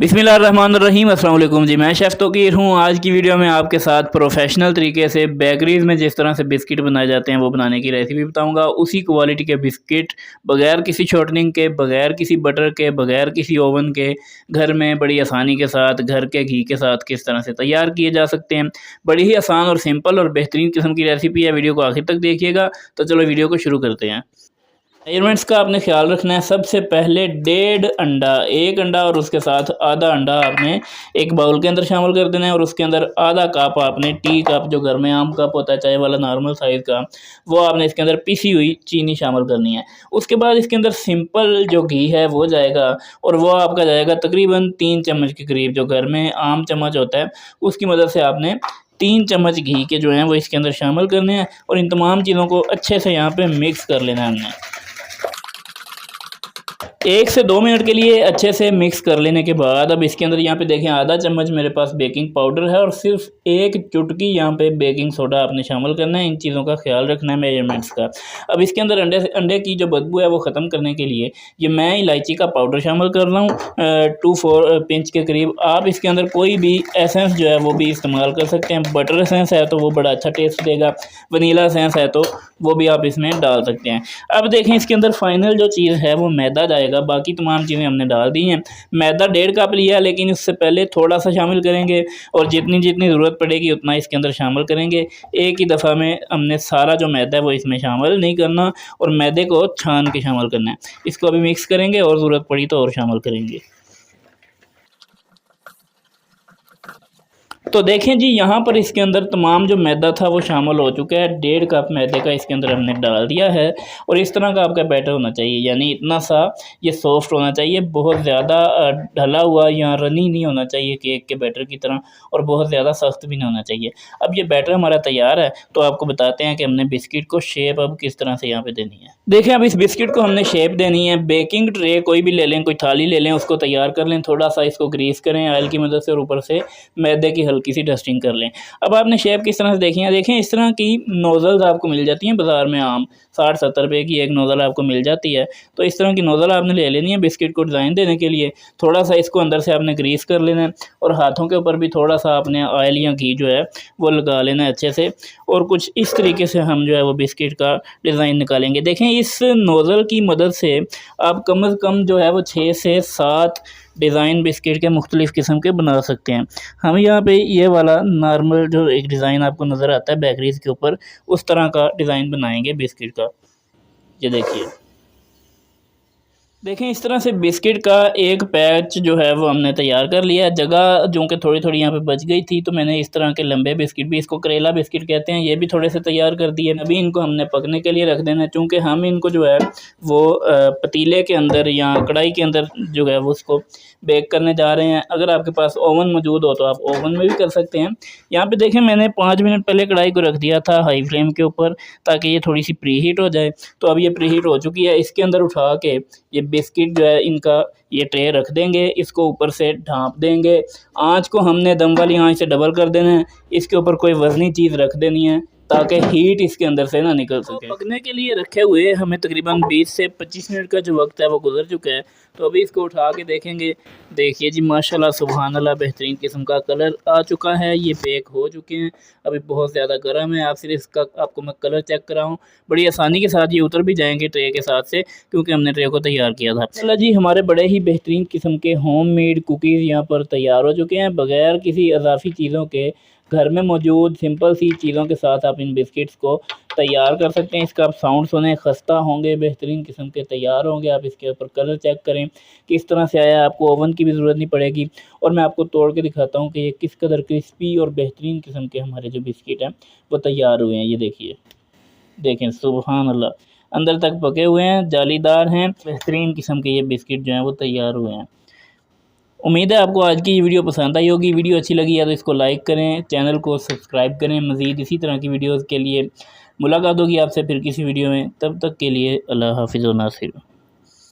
बिस्मिल्लाहिर्रहमानिर्रहीम। अस्सलाम वालेकुम जी, मैं शेफ़ तौकीर हूँ। आज की वीडियो में आपके साथ प्रोफेशनल तरीके से बेकरीज़ में जिस तरह से बिस्किट बनाए जाते हैं वो बनाने की रेसिपी बताऊँगा। उसी क्वालिटी के बिस्किट बग़ैर किसी शॉर्टनिंग के, बग़ैर किसी बटर के, बग़ैर किसी ओवन के घर में बड़ी आसानी के साथ घर के घी के साथ किस तरह से तैयार किए जा सकते हैं। बड़ी ही आसान और सिंपल और बेहतरीन किस्म की रेसिपी है। वीडियो को आखिर तक देखिएगा। तो चलो वीडियो को शुरू करते हैं। मेजरमेंट्स का आपने ख्याल रखना है। सबसे पहले 1.5 अंडा, 1 अंडा और उसके साथ आधा अंडा आपने एक बाउल के अंदर शामिल कर देना है और उसके अंदर आधा कप आपने टी कप जो घर में आम कप होता है चाय वाला नॉर्मल साइज़ का, वो आपने इसके अंदर पिसी हुई चीनी शामिल करनी है। उसके बाद इसके अंदर सिंपल जो घी है वो जाएगा और वो आपका जाएगा तकरीबन 3 चम्मच के करीब। जो घर में आम चम्मच होता है उसकी मदद से आपने 3 चम्मच घी के जो हैं वो इसके अंदर शामिल करने हैं और इन तमाम चीज़ों को अच्छे से यहाँ पे मिक्स कर लेना है हमने। 1 से 2 मिनट के लिए अच्छे से मिक्स कर लेने के बाद अब इसके अंदर यहाँ पे देखें आधा चम्मच मेरे पास बेकिंग पाउडर है और सिर्फ 1 चुटकी यहाँ पे बेकिंग सोडा आपने शामिल करना है। इन चीज़ों का ख्याल रखना है मेजरमेंट्स का। अब इसके अंदर अंडे की जो बदबू है वो ख़त्म करने के लिए ये मैं इलायची का पाउडर शामिल कर रहा हूँ 2-4 पिंच के करीब। आप इसके अंदर कोई भी एसेंस जो है वो भी इस्तेमाल कर सकते हैं। बटर एसेंस है तो वो बड़ा अच्छा टेस्ट देगा, वनीला एसेंस है तो वो भी आप इसमें डाल सकते हैं। अब देखें इसके अंदर फाइनल जो चीज़ है वो मैदा जाएगा। बाकी तमाम चीज़ें हमने डाल दी हैं। मैदा 1.5 कप लिया लेकिन उससे पहले थोड़ा सा शामिल करेंगे और जितनी जितनी ज़रूरत पड़ेगी उतना इसके अंदर शामिल करेंगे। एक ही दफ़ा में हमने सारा जो मैदा है वो इसमें शामिल नहीं करना और मैदे को छान के शामिल करना है। इसको अभी मिक्स करेंगे और ज़रूरत पड़ी तो और शामिल करेंगे। तो देखें जी यहाँ पर इसके अंदर तमाम जो मैदा था वो शामिल हो चुका है। 1.5 कप मैदे का इसके अंदर हमने डाल दिया है और इस तरह का आपका बैटर होना चाहिए, यानी इतना सा ये सॉफ्ट होना चाहिए। बहुत ज़्यादा ढला हुआ या रनी नहीं होना चाहिए केक के बैटर की तरह और बहुत ज़्यादा सख्त भी नहीं होना चाहिए। अब ये बैटर हमारा तैयार है तो आपको बताते हैं कि हमने बिस्किट को शेप अब किस तरह से यहाँ पर देनी है। देखें अब इस बिस्किट को हमने शेप देनी है। बेकिंग ट्रे कोई भी ले लें, कोई थाली ले लें, उसको तैयार कर लें। थोड़ा सा इसको ग्रीस करें ऑयल की मदद से और ऊपर से मैदे की हल्की सी डस्टिंग कर लें। अब आपने शेप किस तरह से देखी है, देखें इस तरह की नोज़ल्स आपको मिल जाती हैं बाज़ार में। आम 60-70 रुपए की एक नोज़ल आपको मिल जाती है। तो इस तरह की नोज़ल आपने ले लेनी है बिस्किट को डिज़ाइन देने के लिए। थोड़ा सा इसको अंदर से आपने ग्रीस कर लेना है और हाथों के ऊपर भी थोड़ा सा आपने ऑयल या घी जो है वो लगा लेना है अच्छे से और कुछ इस तरीके से हम जो है वो बिस्किट का डिज़ाइन निकालेंगे। देखें इस नोज़ल की मदद से आप कम से कम जो है वो 6 से 7 डिज़ाइन बिस्किट के मुख्तलिफ़ किस्म के बना सकते हैं। हम यहाँ पे ये वाला नॉर्मल जो एक डिज़ाइन आपको नज़र आता है बेकरीज़ के ऊपर, उस तरह का डिज़ाइन बनाएंगे बिस्किट का। ये देखिए, देखें इस तरह से बिस्किट का एक पैच जो है वो हमने तैयार कर लिया है। जगह जो कि थोड़ी थोड़ी यहाँ पे बच गई थी तो मैंने इस तरह के लंबे बिस्किट भी, इसको करेला बिस्किट कहते हैं, ये भी थोड़े से तैयार कर दिए। अभी इनको हमने पकने के लिए रख देना है चूँकि हम इनको जो है वो पतीले के अंदर या कढ़ाई के अंदर जो है वो उसको बेक करने जा रहे हैं। अगर आपके पास ओवन मौजूद हो तो आप ओवन में भी कर सकते हैं। यहाँ पे देखें मैंने 5 मिनट पहले कढ़ाई को रख दिया था हाई फ्लेम के ऊपर ताकि ये थोड़ी सी प्री हीट हो जाए। तो अब ये प्री हीट हो चुकी है। इसके अंदर उठा के ये बिस्किट जो है इनका ये ट्रे रख देंगे, इसको ऊपर से ढाँप देंगे। आँच को हमने दम वाली आँच से डबल कर देना है। इसके ऊपर कोई वज़नी चीज़ रख देनी है ताकि हीट इसके अंदर से ना निकल सके। पकने के लिए रखे हुए हमें तकरीबन 20 से 25 मिनट का जो वक्त है वो गुजर चुका है। तो अभी इसको उठा के देखेंगे। देखिए जी माशाल्लाह सुभान अल्लाह, बेहतरीन किस्म का कलर आ चुका है। ये बेक हो चुके हैं। अभी बहुत ज़्यादा गर्म है। आप सिर्फ इसका आपको मैं कलर चेक कराऊँ, बड़ी आसानी के साथ ये उतर भी जाएंगे ट्रे के साथ से क्योंकि हमने ट्रे को तैयार किया था। चला जी हमारे बड़े ही बेहतरीन किस्म के होममेड कुकीज़ यहाँ पर तैयार हो चुके हैं। बग़ैर किसी इजाफी चीज़ों के घर में मौजूद सिंपल सी चीज़ों के साथ आप इन बिस्किट्स को तैयार कर सकते हैं। इसका आप साउंड सुने, खस्ता होंगे, बेहतरीन किस्म के तैयार होंगे। आप इसके ऊपर कलर चेक करें किस तरह से आया। आपको ओवन की भी ज़रूरत नहीं पड़ेगी और मैं आपको तोड़ के दिखाता हूँ कि ये किस कदर क्रिस्पी और बेहतरीन किस्म के हमारे जो बिस्किट हैं वो तैयार हुए हैं। ये देखिए, देखें सुभान अल्लाह, अंदर तक पके हुए हैं, जालीदार हैं, बेहतरीन किस्म के ये बिस्किट जो हैं वो तैयार हुए हैं। उम्मीद है आपको आज की ये वीडियो पसंद आई होगी। वीडियो अच्छी लगी है तो इसको लाइक करें, चैनल को सब्सक्राइब करें। मज़ीद इसी तरह की वीडियोज़ के लिए मुलाकात होगी आपसे फिर किसी वीडियो में। तब तक के लिए अल्लाह हाफ़िज़ व नासिर।